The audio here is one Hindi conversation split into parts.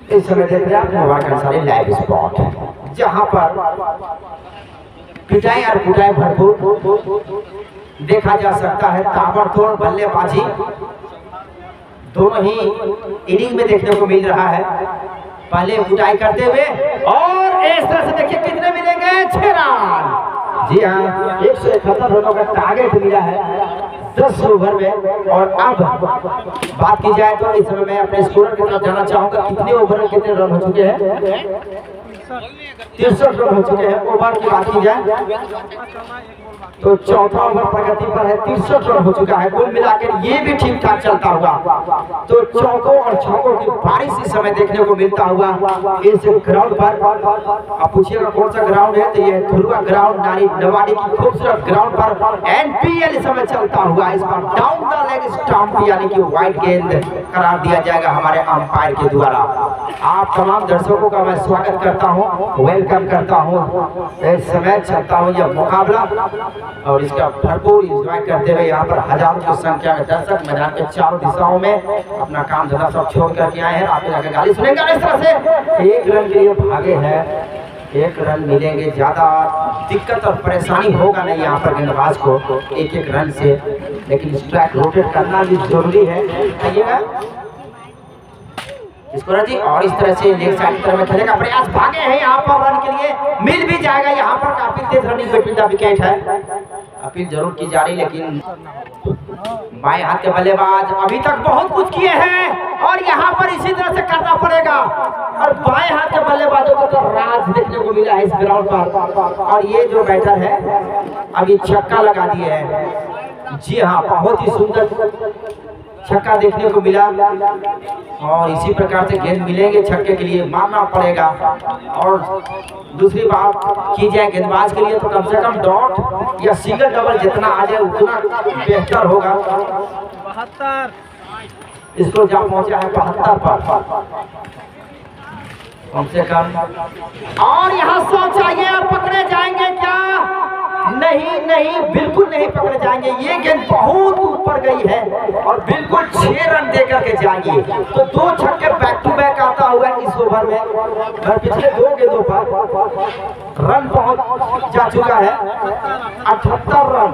इस समय देख रहे हैं आप मुबारक अंसारी लाइव स्पॉट, जहां पर पिटाई और कुटाई भरपूर देखा जा सकता है। ताबड़तोड़ बल्लेबाजी दोनों ही इनिंग में देखने को मिल रहा है। पहले कुटाई करते हुए और इस तरह से देखिए कितने मिलेंगे, 6 रन। जी हाँ, 171 रनों का टारगेट मिला है 10 ओवर में। और अब बात की जाए तो इस समय मैं अपने स्कोर की तरफ जाना चाहूंगा। कितने ओवर में कितने रन हो चुके हैं? 63 रन हो चुके हैं। ओवर की बात की जाए तो चौथा ओवर प्रगति पर है, 63 रन हो चुका है। कुल मिलाकर ये भी ठीक ठाक चलता हुआ तो चौकों और छक्कों की बारिश इस समय देखने को मिलता हुआ इस ग्राउंड पर। आप पूछिएगा कौन सा ग्राउंड है, तो ये धुरुआ ग्राउंड नारी नवाड़ी की खूबसूरत ग्राउंड पर एनपीएल इस समय चलता हुआ। इस पर डाउन द लेग स्टंप यानी कि वाइड गेंद करार दिया जाएगा हमारे अंपायर के द्वारा। आप तमाम दर्शकों का मैं स्वागत करता हूँ, वेलकम करता हूँ। इस समय चलता हूँ यह मुकाबला और इसका भरपूर एंजॉय करते हुए यहाँ पर हजारों की संख्या में दर्शक मैदान के चारों दिशाओं में अपना काम धंधा सब छोड़ करके आए हैं। आपके जाकर गाली सुनेंगे। इस तरह से 1 रन के लिए भागे हैं, 1 रन मिलेंगे। ज्यादा दिक्कत और परेशानी होगा नहीं यहाँ पर गेंदबाज को 1-1 रन से, लेकिन स्ट्राइक रोटेट करना भी जरूरी है। आइएगा इसको जी, और इस तरह से लेग साइड की तरफ में खेलेगा प्रयास। भागे हैं यहाँ पर, रन के लिए मिल भी जाएगा। यहाँ पर काफी तेज रनिंग बिटवीन द विकेट है। अपील जरूर की जा रही, लेकिन बाएं हाथ के बल्लेबाज अभी तक बहुत कुछ किए हैं और यहाँ पर इसी तरह से करना पड़ेगा। और बाएं हाथ के बल्लेबाजों को तो राज देखने को मिला है इस ग्राउंड पर। और ये जो बैटर है अभी छक्का लगा दिए है। जी हाँ, बहुत ही सुंदर छक्का देखने को मिला और इसी प्रकार से गेंद मिलेंगे छक्के के लिए, मारना पड़ेगा। और दूसरी बात की जाए गेंदबाज के लिए तो कम से कम डॉट या सिंगल डबल जितना आ जाए उतना बेहतर होगा। 72 इसको जब पहुंचा है 72 पर कम से कम। और यहाँ 100 चाहिए। और पकड़े जाएंगे क्या? नहीं नहीं, बिल्कुल नहीं पकड़े जाएंगे। ये गेंद बहुत ऊपर गई है और बिल्कुल 6 रन देकर के जाएंगे। तो 2 छक्के बैक टू बैक आता हुआ इस ओवर में। और पिछले 2 गेंदों पर रन पहुंच जा चुका है 78 रन।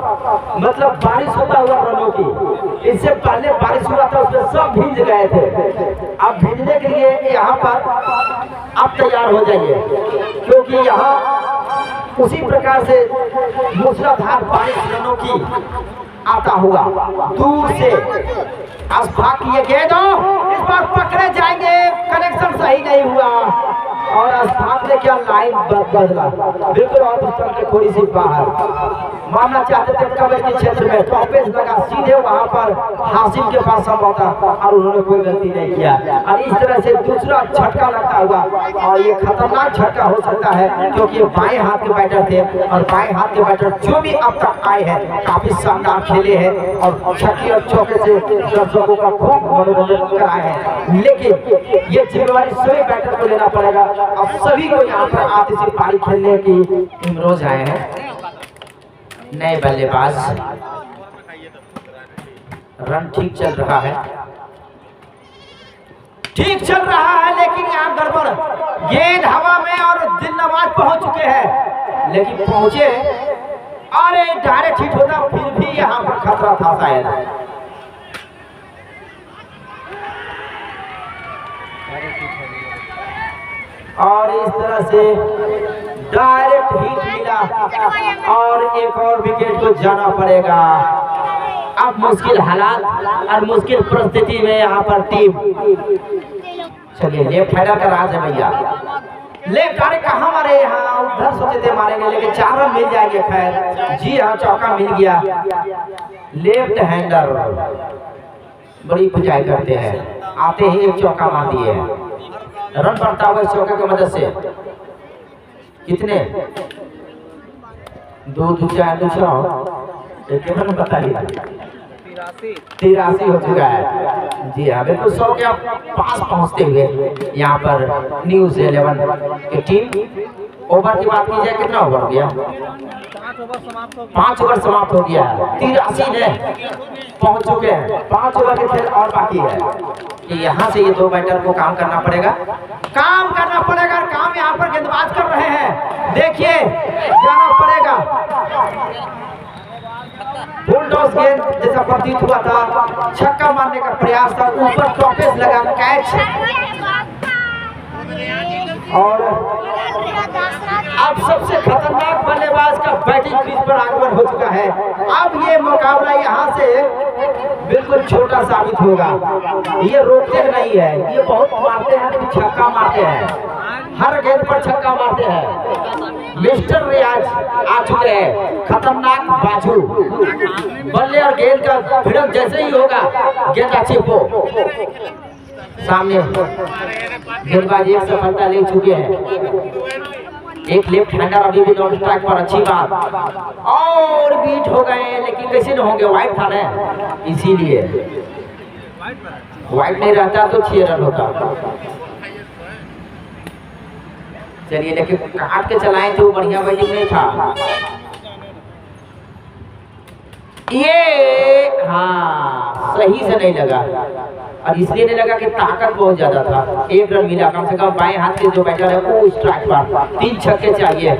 मतलब बारिश होता हुआ रनों की। इससे पहले बारिश हुआ था, उसमें सब भीज गए थे। अब भीजने के लिए यहाँ पर आप तैयार हो जाइए, क्योंकि यहाँ उसी प्रकार से मूसलाधार बारिश रनों की आता हुआ दूर से अस्फाक किए गेंद इस बार पकड़े जाएंगे। कनेक्शन सही नहीं हुआ और अस्फाक ने क्या लाइन बदला, बिल्कुल और के थोड़ी सी बाहर मारना चाहते थे कवर के क्षेत्र में। टॉपेज लगा सीधे वहां पर हासिम के पास संभवता और उन्होंने कोई गलती नहीं किया। और इस तरह से दूसरा झटका लगता हुआ और ये खतरनाक झटका हो सकता है, क्योंकि ये बाएं हाथ के बैटर थे और बाएं हाथ के बैटर जो भी अब तक आए हैं काफी शानदार खेले हैं और छक्के और चौके से दर्शकों का खूब मनोरंजन कराए हैं। लेकिन ये जिम्मेवारी सभी बैटर को लेना पड़ेगा। अब सभी को यहाँ पर आते से पारी खेलने की इमरोज आए हैं। नए बल्लेबाज, रन ठीक चल रहा है, ठीक चल रहा है, लेकिन यहाँ गड़बड़। गेंद हवा में और दिल नवाज पहुंच चुके हैं, लेकिन पहुंचे अरे डायरेक्ट हिट होता फिर भी यहाँ पर खतरा था शायद। और इस तरह से डायरेक्ट हिट मिला और एक और विकेट को जाना पड़ेगा। अब मुश्किल हालात और मुश्किल परिस्थिति में यहाँ पर टीम। चलिए लेफ्ट हैंडर का राज है भैया। लेफ्ट अरे कहाँ मारे, यहाँ उधर सोचे थे मारेंगे, लेकिन 4 रन मिल जाएंगे। खैर जी हाँ, चौका मिल गया। लेफ्ट हैंडर बड़ी बुझाई करते हैं, आते ही एक चौका मार दिए हैं। रन बढ़ता हुआ इस चौके की मदद से कितने 2-2-4 कितना बताइए 83 हो चुका है। जी हाँ, बिल्कुल 100 के पास पहुंचते हुए यहाँ पर न्यूज़ 11 की टीम ओवर की बात की जाए, कितना ओवर गया? 5 ओवर समाप्त हो गया है। 83 ने पहुंच चुके हैं। 5 ओवर के खेल और बाकी है कि यहाँ से ये 2 बैटर को काम करना पड़ेगा, काम यहाँ पर गेंदबाज कर रहे हैं। देखिए जाना पड़ेगा। फुल टॉस गेंद जैसा प्रतीत हुआ था, छक्का मारने का प्रयास था, ऊपर टॉपेज लगा, कैच। और अब सबसे खतरनाक बल्लेबाज का बैटिंग क्रीज पर आगमन हो चुका है। अब ये मुकाबला यहाँ से बिल्कुल छोटा साबित होगा। ये रोकते नहीं है, ये बहुत मारते हैं, छक्का मारते हैं, हर गेंद पर छक्का मारते हैं। मिस्टर रियाज आ चुके हैं, खतरनाक बाजू। बल्ले और गेंद का भिड़ंत जैसे ही होगा, गेंद अच्छी हो सामने। गेंदबाज एक सफलता ले चुके हैं। एक लेफ्ट हैंडर अभी भी नॉन स्ट्राइक पर, अच्छी बात। और बीट हो गए, लेकिन कैसे न होंगे, वाइट था ना, इसीलिए वाइट नहीं रहता तो 6 रन होता। चलिए, लेकिन काट के चलाए तो बढ़िया बैटिंग नहीं था ये। हाँ, सही से नहीं लगा, और इसलिए नहीं लगा कि ताकत बहुत ज्यादा था। 1 रन मिला, कम से कम बाएं हाथ के जो बैटर है वो स्ट्राइक पर। 3 छक्के चाहिए,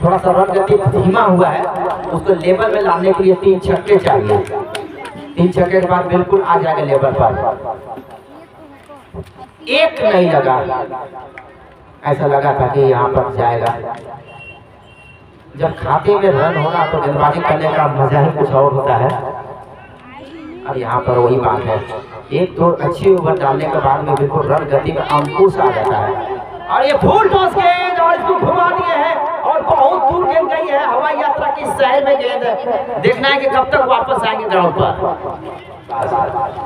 थोड़ा सा रन गति धीमा हुआ है, उसको लेवल में लाने के लिए 3 छक्के चाहिए। 3 छक्के के बाद बिल्कुल आ जाएगा लेवल पर। 1 नहीं लगा, ऐसा लगा था कि यहाँ पर जाएगा। जब खाते में रन होना तो गेंदबाजी करने का मजा ही कुछ और होता है, और यहाँ पर वही बात है। 1-2 अच्छी ओवर डालने के बाद में बिल्कुल रन गति में अंकुश आ जाता है। और ये फुल टॉस गेंद, और इसको घुमा दिए हैं, और बहुत दूर गेंद गई है। हवाई यात्रा की शहर में गेंद, देखना है कि कब तक वापस आएंगे ग्राउंड पर।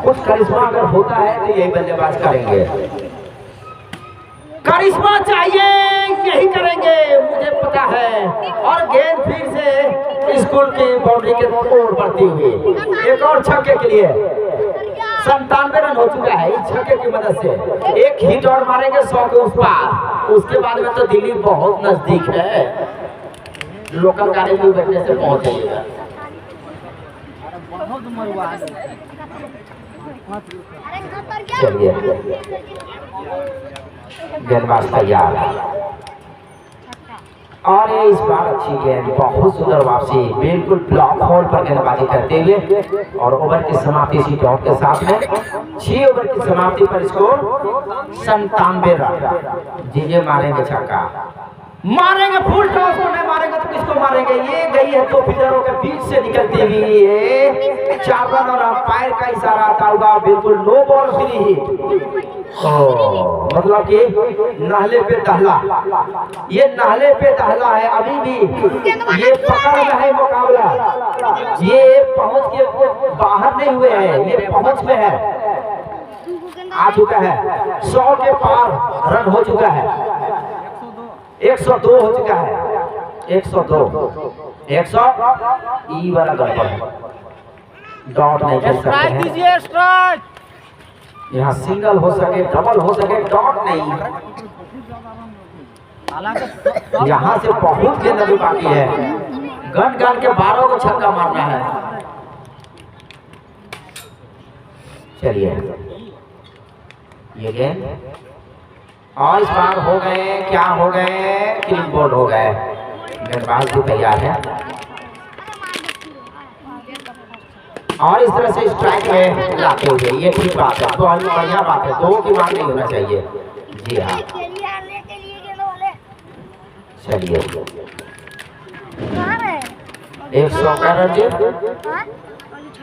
कुछ करिश्मा अगर होता है तो यही बल्लेबाज करेंगे, करिश्मा चाहिए, यही करेंगे, मुझे पता है। और गेंद फिर से स्कूल की बाउंड्री के ओर बढ़ती हुई, एक और छक्के के लिए 97 रन हो चुका है इस छक्के की मदद से। एक हिट और मारेंगे 100 के उस पार, उसके बाद में तो दिल्ली बहुत नजदीक है, लोकल गाड़ी में बैठने से पहुंच जाएगा। चलिए, गेंदबाज तैयार है, और ये इस बार अच्छी गेंद, बहुत सुंदर वापसी, बिल्कुल ब्लॉक होल पर गेंदबाजी करते हुए। और ओवर की समाप्ति इसी डॉट के साथ में 6 ओवर की समाप्ति पर स्कोर 97 रन। जीजे मारेंगे छक्का, मारेंगे फुल टॉस को, नहीं मारेंगे तो किसको मारेंगे। ये गई है 2 फील्डरों के बीच से निकलती हुई 4 रन, और अंपायर का इशारा आता होगा, बिल्कुल नो बॉल फ्री हिट। मतलब कि नाले पे दहला, ये नाले पे दहला है, अभी भी ये पकड़ रहा है मुकाबला, ये पहुंच के बाहर नहीं हुए हैं, ये पहुंच में है, आ चुका है। 100 के पार रन हो चुका है, 102 हो चुका है, 102 100 ई वाला गड़बड़, डॉट नहीं कर सकते हैं। यहाँ सिंगल हो सके, डबल हो सके, डॉट नहीं। यहाँ से बहुत गेंद अभी बाकी है, गन गन के 12 को छक्का मारना है। चलिए, ये गेंद, और इस बार हो गए, क्या हो गए, क्लीन बोल्ड हो गए। गेंदबाज भी तैयार है, और इस तरह से स्ट्राइक में लाते हुए, ये ठीक बात है, तो बढ़िया बात है, 2 की मांग नहीं होना चाहिए। जी हाँ, चलिए 100 का रन,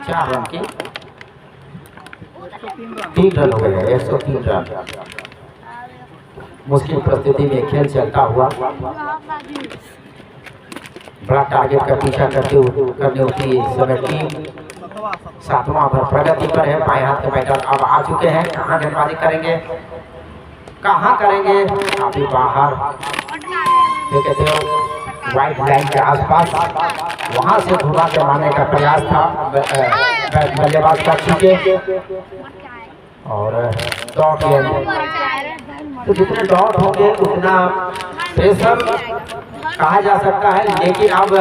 4 रन की 3 रन हो गए, 103 रन। मुश्किल परिस्थिति में खेल चलता हुआ, बड़ा टारगेट का पीछा करने होती समय टीम 7वां ओवर प्रगति पर है। बाएं हाथ के बैटर अब आ चुके हैं, कहाँ गेंदबाजी करेंगे, कहाँ करेंगे, काफी बाहर कहते हो व्हाइट लाइन के आसपास, वहां से घुमा के मारने का प्रयास था बल्लेबाज कर चुके। और डॉट गेंद, तो जितने डॉट होंगे उतना प्रेशर कहा जा सकता है, लेकिन अब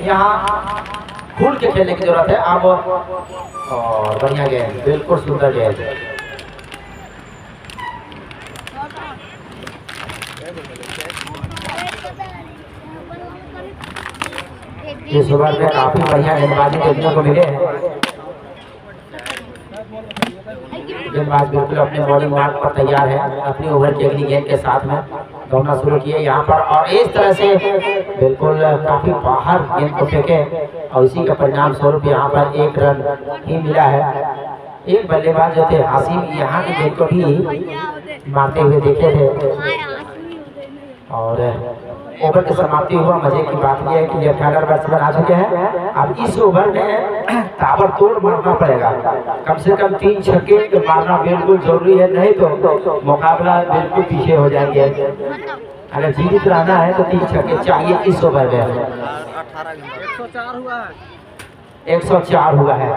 यहाँ खुल के खेलने की जरूरत है। अब और बढ़िया गेंद, बिल्कुल सुंदर गेंद। इस ओवर में काफी बढ़िया गेंदबाजी देखने को मिले हैं। गेंदबाज बिल्कुल अपने बॉलिंग मार्क पर तैयार है, अपनी ओवर की अगली गेंद के साथ में दौड़ना शुरू किए यहाँ पर, और इस तरह से बिल्कुल काफी बाहर गेंद को फेंके और इसी का परिणाम स्वरूप यहाँ पर 1 रन ही मिला है। एक बल्लेबाज जो थे हासिम, यहाँ की गेंद को भी मारते हुए देखे थे। और ओवर की समाप्ति हुआ। मजे की बात यह है कि लेफ्ट हैंडर बैट्समैन आ चुके हैं। अब इस ओवर में ताबड़तोड़ मारना पड़ेगा, कम से कम 3 छक्के मारना बिल्कुल जरूरी है, नहीं तो मुकाबला बिल्कुल पीछे हो जाएंगे। अगर जीवित रहना है तो 3 छक्के चाहिए इस ओवर में। 104 हुआ है,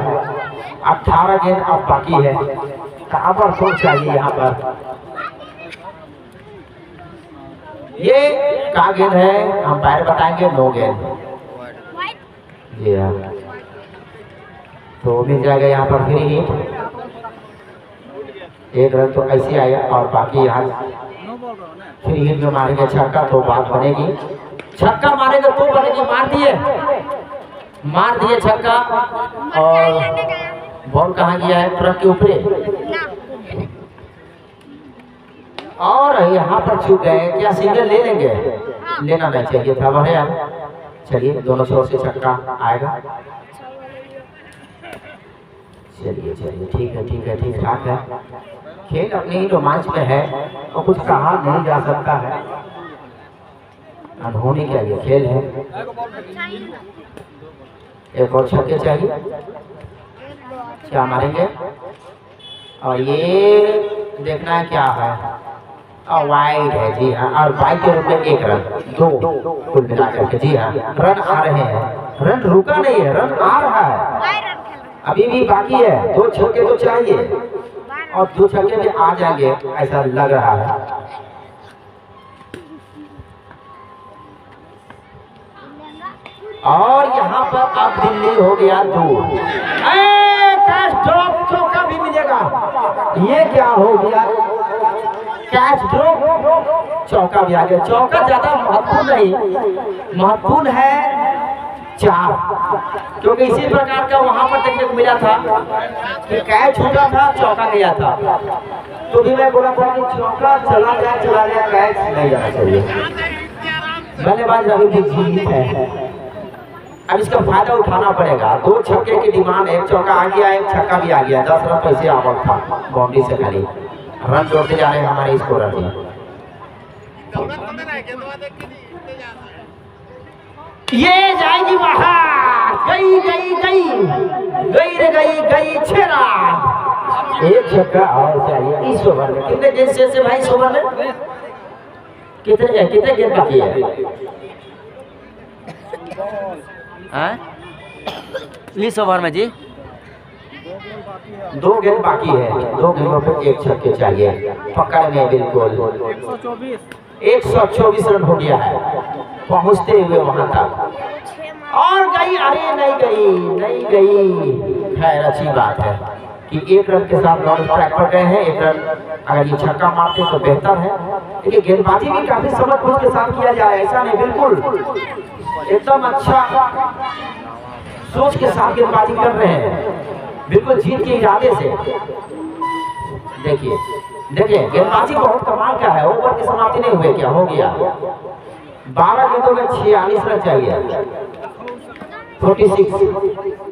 18 गेंद अब बाकी है। ताबड़तोड़ चाहिए यहाँ पर। ये का गेंद है, अंपायर बताएंगे, नो गेंद। जी हाँ, तो मिल जाएगा यहाँ पर फ्री हिट। 1 रन तो ऐसे आया, और बाकी यहाँ फ्री हिट में मारेंगे छक्का तो बात बनेगी। छक्का मारेंगे तो बनेगी। मार दिए छक्का, और बॉल कहाँ गया है, ट्रक के ऊपर, और यहाँ पर छूट गए। क्या सिंगल ले लेंगे? लेना नहीं चाहिए था वह यार। चलिए दोनों छोर से छक्का आएगा। चलिए चलिए, ठीक है ठीक है, ठीक ठाक है। खेल अपने ही रोमांच में है और कुछ कहा नहीं जा सकता है। अनहोनी क्या, ये खेल है। एक और छक्के चाहिए। क्या मारेंगे? और ये देखना है क्या है, वाइड है। जी हाँ, और वाइड के रूप में 1 रन, 2 कुल मिलाकर के। जी हाँ, रन आ रहे हैं, रन रुका नहीं है, रन आ रहा है, अभी भी बाकी है। 2 छक्के तो चाहिए, और 2 छक्के भी आ जाएंगे ऐसा लग रहा है। और यहाँ पर अब दिल्ली हो गया दूर। कैच ड्रॉप, चौका भी मिलेगा। ये क्या हो गया, कैच ड्रॉप, चौका भी आ गया। चौका ज्यादा महत्वपूर्ण नहीं, महत्वपूर्ण है 4, क्योंकि इसी प्रकार का वहां पर देखने को मिला था कि कैच छूटा था, चौका गया था। तो भी मैं बोला था कि चौका चला गया, कैच नहीं जाना चाहिए। बल्लेबाज अभी भी जीवित है, अब इसका फायदा उठाना पड़ेगा। 2 छक्के की डिमांड, 1 चौका आ गया, 1 छक्का भी आ गया। 10 रन पैसे आवक था बाउंड्री से खाली। रन जोड़ते जा रहे हैं हमारे स्कोरर। ये जाएगी बाहर, गई गई गई गई रे गई गई, 6 रन। 1 छक्का और चाहिए इस ओवर में। कितने गेंद से भाई इस ओवर में? कितने गेंद बाकी है इस ओवर में? जी 2 गेंद बाकी है। 2 गेंदों पे 1 छक्के चाहिए। पकड़ में बिल्कुल 124 रन हो गया है पहुंचते हुए वहां तक। और गई, अरे नहीं गई। खैर अच्छी बात है कि 1 रन के साथ नॉन स्ट्राइक पर गए हैं। 1 रन अगर ये छक्का मारते तो बेहतर है। लेकिन गेंदबाजी भी काफी समझ बूझ के साथ किया जाए, ऐसा नहीं, बिल्कुल एकदम अच्छा सोच के साथ गेंदबाजी कर रहे हैं, बिल्कुल जीत के इरादे से। देखिए गेंदबाजी बहुत कमाल का है। ओवर की समाप्ति नहीं हुई, क्या हो गया? 12 गेंदों में 46 रन चाहिए, 46।